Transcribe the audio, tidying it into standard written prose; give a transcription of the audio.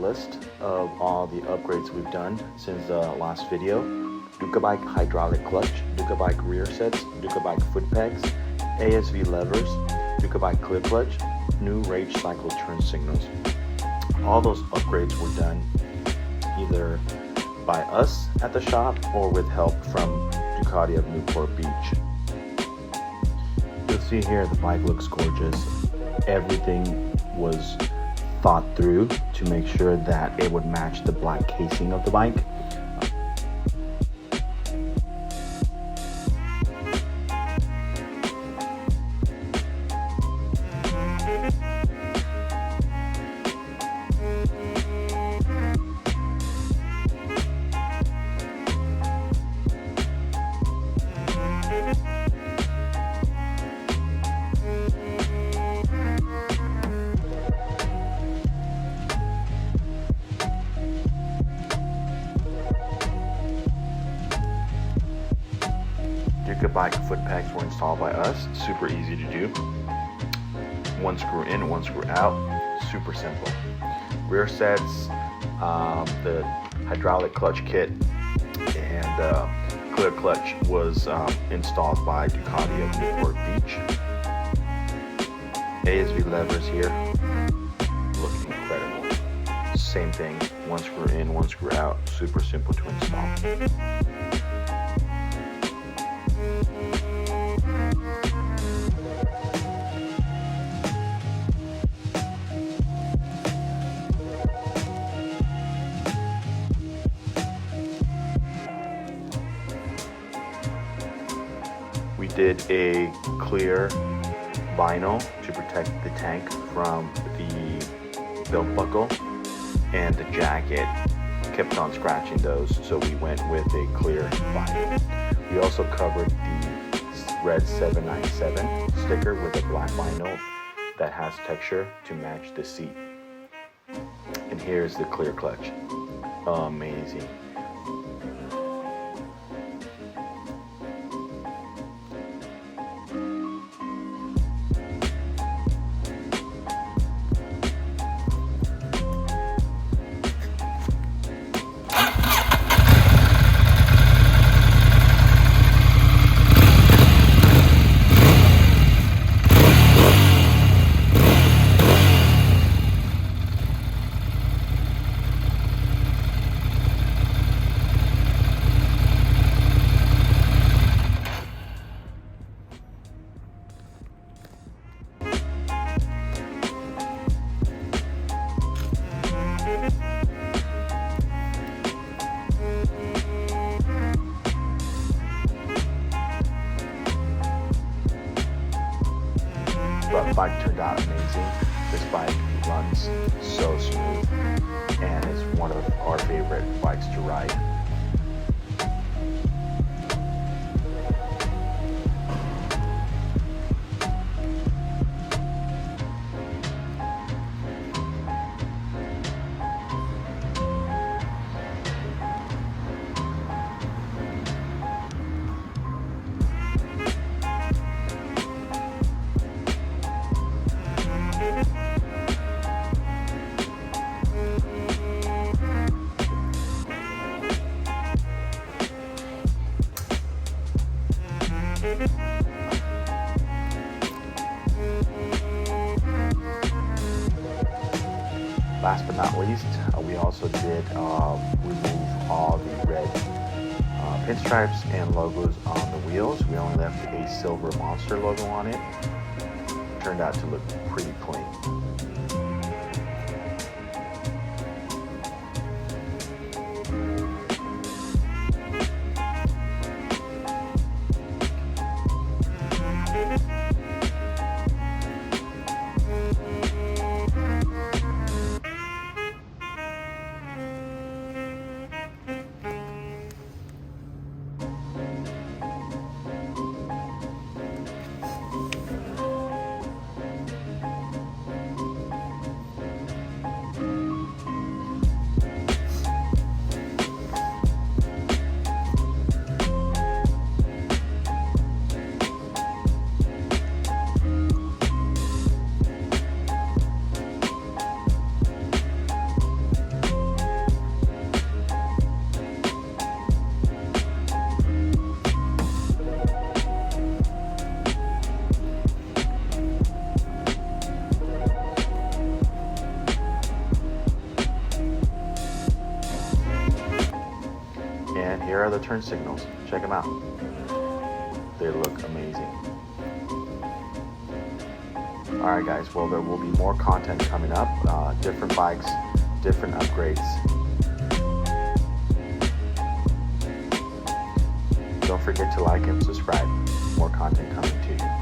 list of all the upgrades we've done since the last video. Ducabike hydraulic clutch, Ducabike Rearsets, Ducabike foot pegs, ASV levers, Ducabike Clear clutch, new rage cycle turn signals. All those upgrades were done either by us at the shop or with help from Ducati of Newport Beach. You'll see here the bike looks gorgeous. Everything was thought through to make sure that it would match the black casing of the bike. Ducabike foot pegs were installed by us. Super easy to do. One screw in, one screw out. Super simple. Rear sets, the hydraulic clutch kit, and clear clutch was installed by Ducati of Newport Beach. ASV levers here look incredible. Same thing, one screw in, one screw out. Super simple to install. We did a clear vinyl to protect the tank from the belt buckle, and the jacket kept on scratching those, so we went with a clear vinyl. We also covered the red 797 sticker with a black vinyl that has texture to match the seat. And here's the clear clutch. Amazing. But the bike turned out amazing. This bike runs so smooth and is one of our favorite bikes to ride. Last but not least, we also did remove all the red pinstripes and logos on the wheels. We only left a silver Monster logo on it. Turned out to look pretty clean. the turn signals. Check them out. They look amazing. Alright guys, well there will be more content coming up. Different bikes, different upgrades. Don't forget to like and subscribe. More content coming to you.